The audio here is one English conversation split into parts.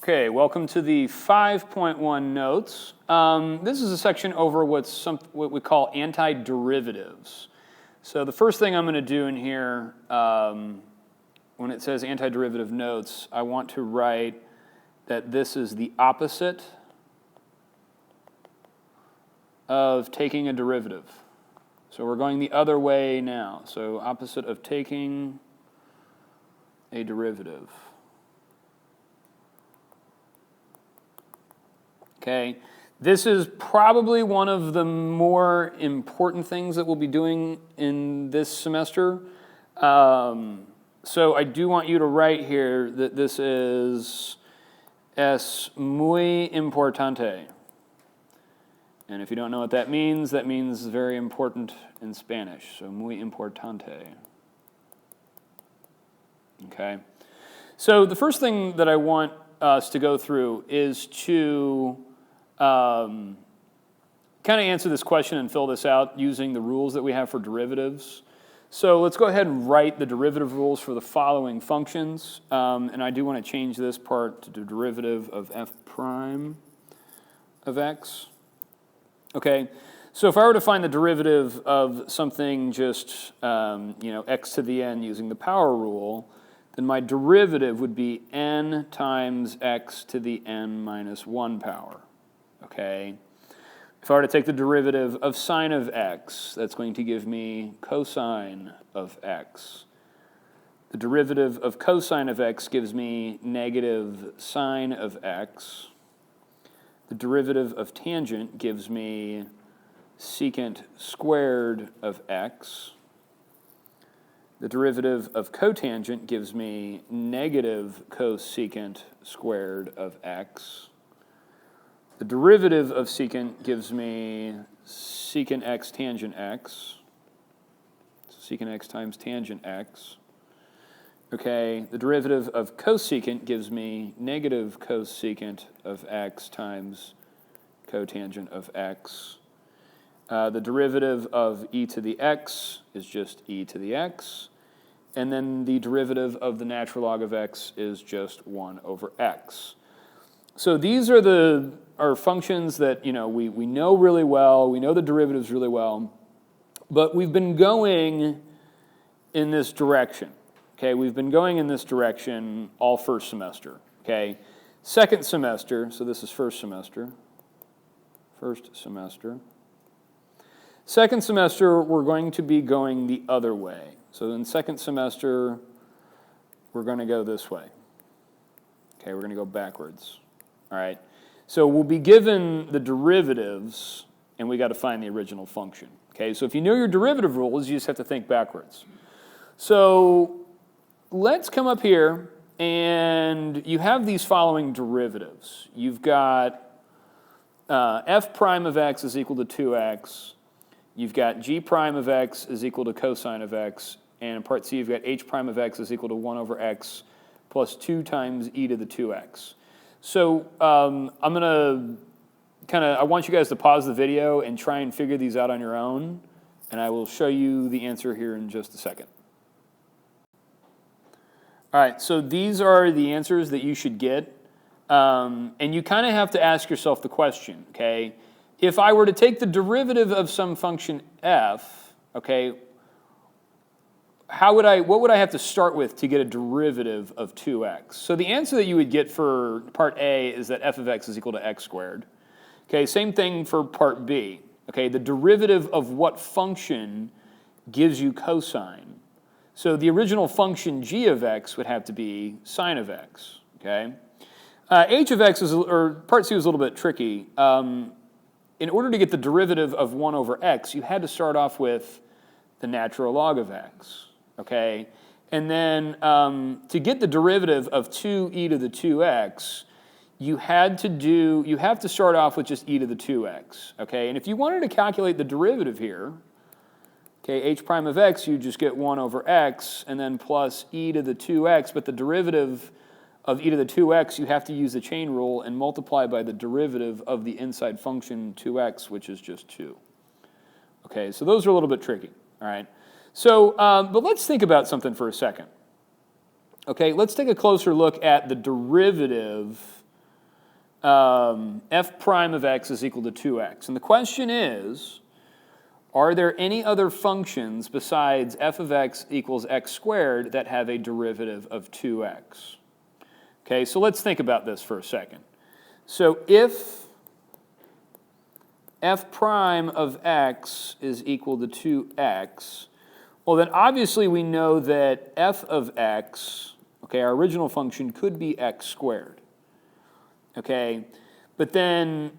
Okay, welcome to the 5.1 notes. This is a section over what we call antiderivatives. So the first thing I'm going to do in here, when it says antiderivative notes, I want to write that this is the opposite of taking a derivative. So we're going the other way now. So opposite of taking a derivative. Okay, this is probably one of the more important things that we'll be doing in this semester. So I do want you to write here that this is muy importante. And if you don't know what that means very important in Spanish. So muy importante. Okay. So the first thing that I want us to go through is to kind of answer this question and fill this out using the rules that we have for derivatives. So let's go ahead and write the derivative rules for the following functions. And I do want to change this part to the derivative of f prime of x. Okay, so if I were to find the derivative of something just, x to the n using the power rule, then my derivative would be n times x to the n minus 1 power. Okay, if I were to take the derivative of sine of x, that's going to give me cosine of x. The derivative of cosine of x gives me negative sine of x. The derivative of tangent gives me secant squared of x. The derivative of cotangent gives me negative cosecant squared of x. The derivative of secant gives me secant x tangent x. Secant x times tangent x. Okay, the derivative of cosecant gives me negative cosecant of x times cotangent of x. The derivative of e to the x is just e to the x. And then the derivative of the natural log of x is just 1 over x. So these are functions that we know really well. We know the derivatives really well. But we've been going in this direction. Okay, we've been going in this direction all first semester. Okay, second semester, so this is first semester. Second semester, we're going to be going the other way. So in second semester, we're going to go this way. Okay, we're going to go backwards. All right, so we'll be given the derivatives, and we got to find the original function. Okay, so if you know your derivative rules, you just have to think backwards. So let's come up here, and you have these following derivatives. You've got f prime of x is equal to 2x. You've got g prime of x is equal to cosine of x. And in part C, you've got h prime of x is equal to 1 over x plus 2 times e to the 2x. So I'm going to I want you guys to pause the video and try and figure these out on your own. And I will show you the answer here in just a second. All right, so these are the answers that you should get. And you kind of have to ask yourself the question, okay? If I were to take the derivative of some function f, okay, what would I have to start with to get a derivative of 2x? So the answer that you would get for part A is that f of x is equal to x squared. Okay, same thing for part B. Okay, the derivative of what function gives you cosine? So the original function g of x would have to be sine of x. Okay, h of x or part C was a little bit tricky. In order to get the derivative of 1 over x, you had to start off with the natural log of x. Okay, and then to get the derivative of 2e to the 2x, you have to start off with just e to the 2x. Okay, and if you wanted to calculate the derivative here, okay, h prime of x, you just get 1 over x and then plus e to the 2x, but the derivative of e to the 2x, you have to use the chain rule and multiply by the derivative of the inside function 2x, which is just 2. Okay, so those are a little bit tricky, all right? So, but let's think about something for a second. Okay, let's take a closer look at the derivative f prime of x is equal to 2x. And the question is, are there any other functions besides f of x equals x squared that have a derivative of 2x? Okay, so let's think about this for a second. So if f prime of x is equal to 2x, well then obviously we know that f of x, okay, our original function could be x squared. Okay, but then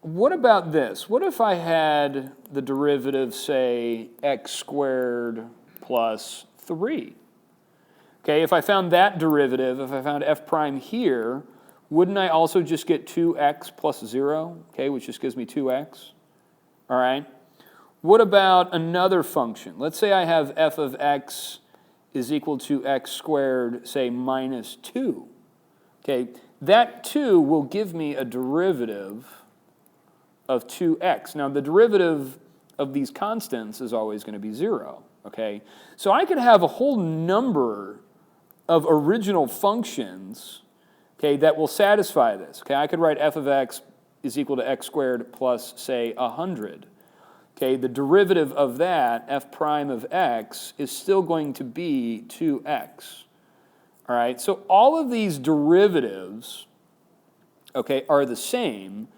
what about this? What if I had the derivative, say, x squared plus 3? Okay, if I found that derivative, if I found f prime here, wouldn't I also just get 2x plus 0, okay, which just gives me 2x? All right. What about another function? Let's say I have f of x is equal to x squared, say, minus 2. Okay, that 2 will give me a derivative of 2x. Now, the derivative of these constants is always going to be 0, okay? So I could have a whole number of original functions, okay, that will satisfy this. Okay, I could write f of x is equal to x squared plus, say, 100. Okay, the derivative of that, f prime of x, is still going to be 2x. All right, so all of these derivatives, okay, are the same,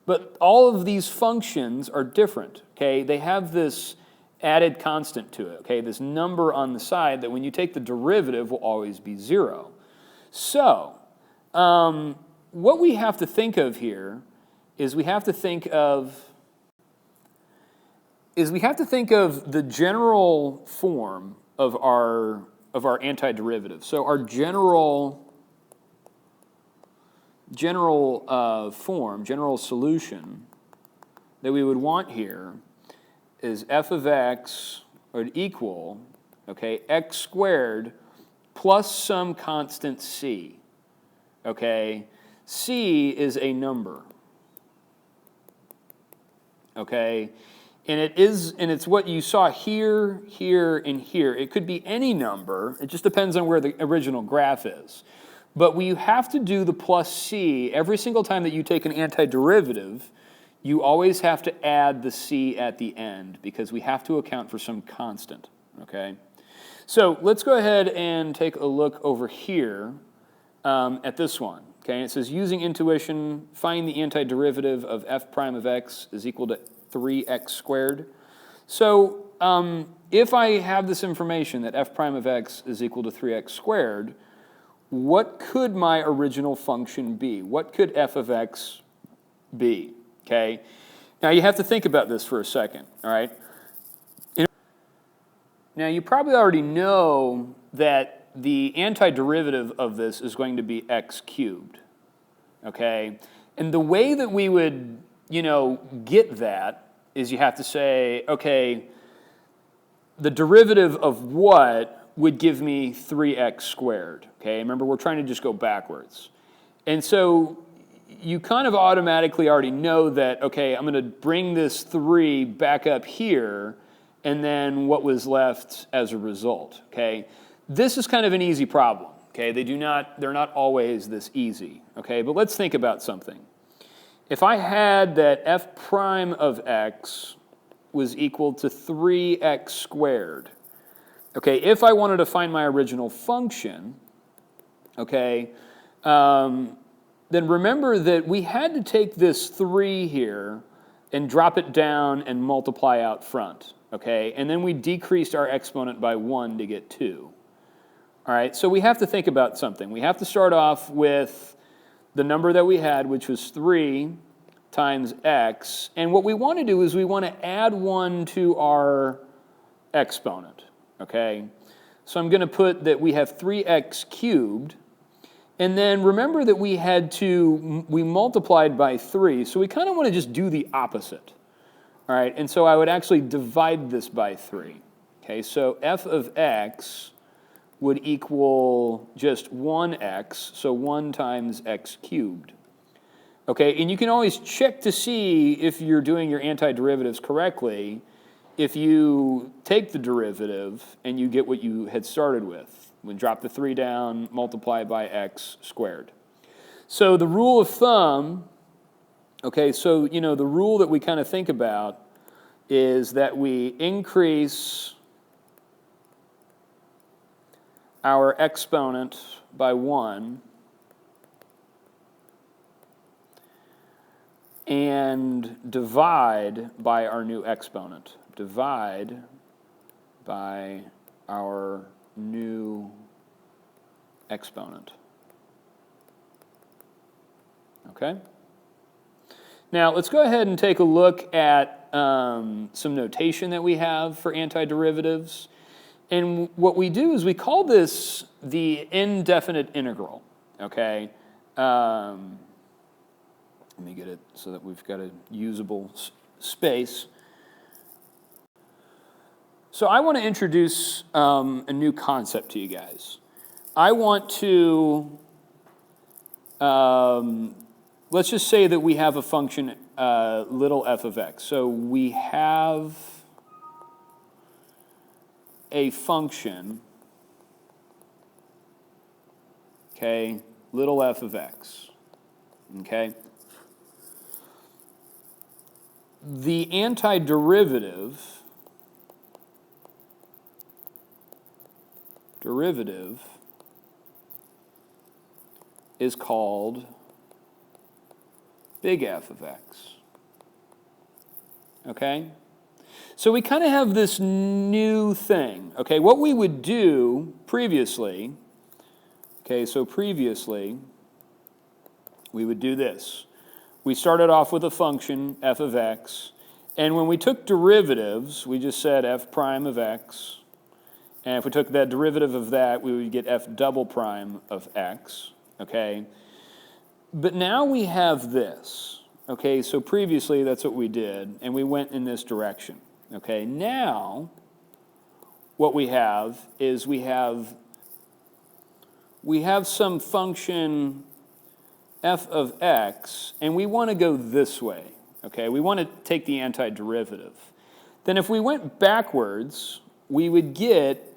but all of these functions are different. Okay, they have this added constant to it, okay, this number on the side that when you take the derivative will always be 0. So, what we have to think of here is we have to think of the general form of our antiderivative. So our general form, general solution that we would want here is f of x would equal, okay, x squared plus some constant c. Okay, c is a number. Okay, and it's what you saw here, here, and here. It could be any number. It just depends on where the original graph is. But we have to do the plus c every single time that you take an antiderivative. You always have to add the c at the end because we have to account for some constant. Okay, so let's go ahead and take a look over here at this one. Okay, it says using intuition, find the antiderivative of f prime of x is equal to 3x squared. So if I have this information that f prime of x is equal to 3x squared, what could my original function be? What could f of x be? Okay, now you have to think about this for a second, all right? Now you probably already know that the antiderivative of this is going to be x cubed, okay? And the way that we would, get that is you have to say, okay, the derivative of what would give me 3x squared, okay? Remember, we're trying to just go backwards. And so you kind of automatically already know that, okay, I'm going to bring this 3 back up here, and then what was left as a result, okay? This is kind of an easy problem, okay? They're not always this easy, okay? But let's think about something. If I had that f prime of x was equal to 3x squared, okay, if I wanted to find my original function, okay, then remember that we had to take this 3 here and drop it down and multiply out front, okay? And then we decreased our exponent by 1 to get 2. All right, so we have to think about something. We have to start off with the number that we had, which was 3 times x. And what we want to do is we want to add 1 to our exponent, okay? So I'm going to put that we have 3x cubed. And then remember that we multiplied by 3, so we kind of want to just do the opposite. All right, and so I would actually divide this by 3. Okay, so f of x would equal just 1x, so 1 times x cubed. Okay, and you can always check to see if you're doing your antiderivatives correctly if you take the derivative and you get what you had started with. We drop the 3 down, multiply by x squared. So the rule of thumb, okay, so, the rule that we kind of think about is that we increase our exponent by 1 and divide by our new exponent. Divide by our new exponent. Okay? Now, let's go ahead and take a look at some notation that we have for antiderivatives. And what we do is we call this the indefinite integral, okay? Let me get it so that we've got a usable space. So I want to introduce a new concept to you guys. I want to, let's just say that we have a function little f of x. So we have a function, okay, little f of x, okay? The antiderivative is called big F of x, okay? So we kind of have this new thing, okay? What we would do previously, okay, so previously we would do this. We started off with a function, f of x, and when we took derivatives, we just said f prime of x, and if we took that derivative of that, we would get f double prime of x, okay? But now we have this, okay? So previously, that's what we did, and we went in this direction, okay? Now, what we have is we have some function f of x, and we want to go this way, okay? We want to take the antiderivative. Then if we went backwards, we would get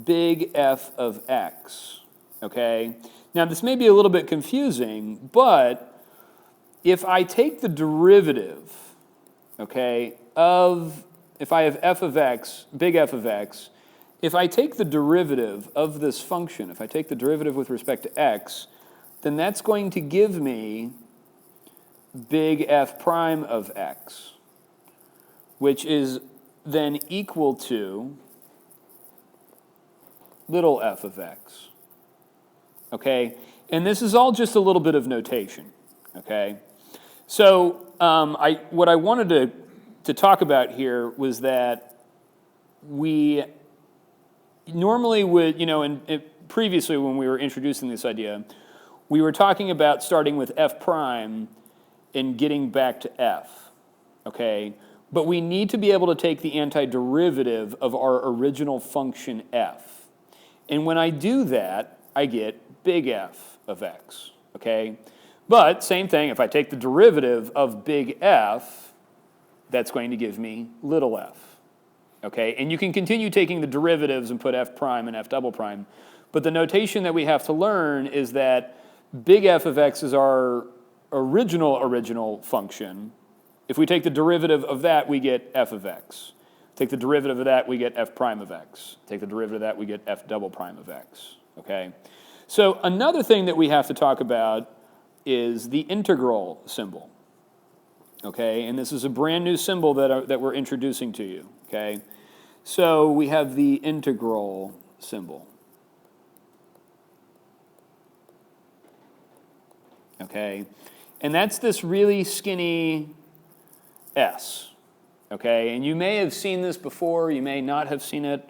big F of x, okay? Now, this may be a little bit confusing, but if I take the derivative, okay, if I have f of x, big F of x, if I take the derivative of this function, if I take the derivative with respect to x, then that's going to give me big F prime of x, which is then equal to little f of x, okay? And this is all just a little bit of notation, okay? So what I wanted to talk about here was that we normally would, previously when we were introducing this idea, we were talking about starting with f prime and getting back to f, okay? But we need to be able to take the antiderivative of our original function f. And when I do that, I get big F of x, okay? But same thing, if I take the derivative of big F, that's going to give me little f, okay? And you can continue taking the derivatives and put f prime and f double prime, but the notation that we have to learn is that big F of x is our original function. If we take the derivative of that, we get f of x. Take the derivative of that, we get f prime of x. Take the derivative of that, we get f double prime of x, okay? So another thing that we have to talk about is the integral symbol, okay? And this is a brand new symbol that we're introducing to you, okay? So we have the integral symbol, okay? And that's this really skinny s, okay? And you may have seen this before, you may not have seen it.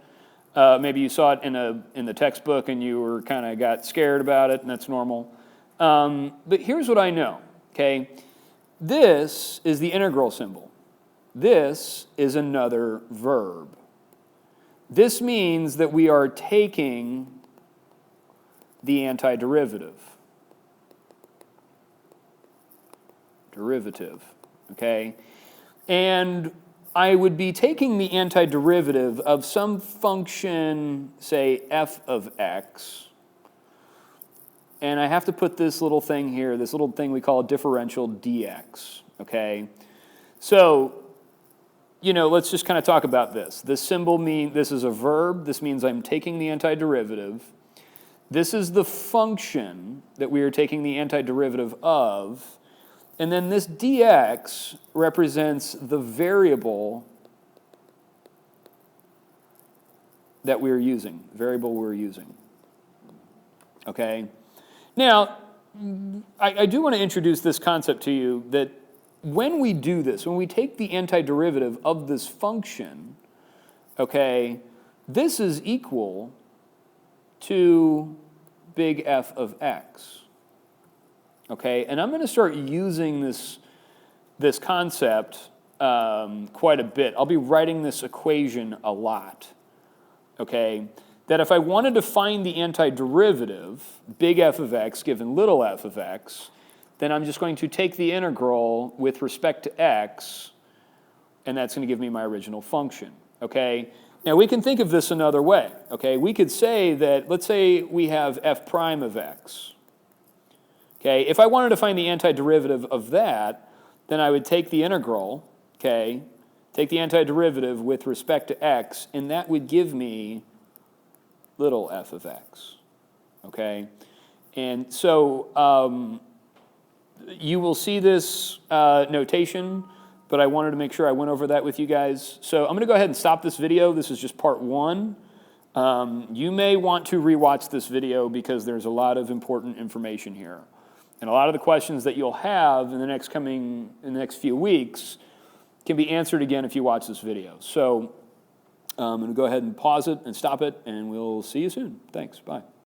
Maybe you saw it in the textbook and you were kind of got scared about it, and that's normal. But here's what I know, okay? This is the integral symbol. This is another verb. This means that we are taking the antiderivative. Derivative, okay? And I would be taking the antiderivative of some function, say f of x, and I have to put this little thing here, this little thing we call a differential dx, okay? So, let's just kind of talk about this. This symbol this is a verb. This means I'm taking the antiderivative. This is the function that we are taking the antiderivative of. And then this dx represents the variable that we're using, okay? Now, I do want to introduce this concept to you that when we do this, when we take the antiderivative of this function, okay, this is equal to big F of x, okay? And I'm going to start using this concept quite a bit. I'll be writing this equation a lot, okay? That if I wanted to find the antiderivative, big F of x given little f of x, then I'm just going to take the integral with respect to x, and that's going to give me my original function, okay? Now, we can think of this another way, okay? We could say that, let's say we have f prime of x, okay? If I wanted to find the antiderivative of that, then I would take the integral, okay? Take the antiderivative with respect to x, and that would give me little f of x, okay? And so you will see this notation, but I wanted to make sure I went over that with you guys. So I'm going to go ahead and stop this video. This is just part 1. You may want to rewatch this video because there's a lot of important information here. And a lot of the questions that you'll have in the next few weeks can be answered again if you watch this video. So I'm going to go ahead and pause it and stop it, and we'll see you soon. Thanks. Bye.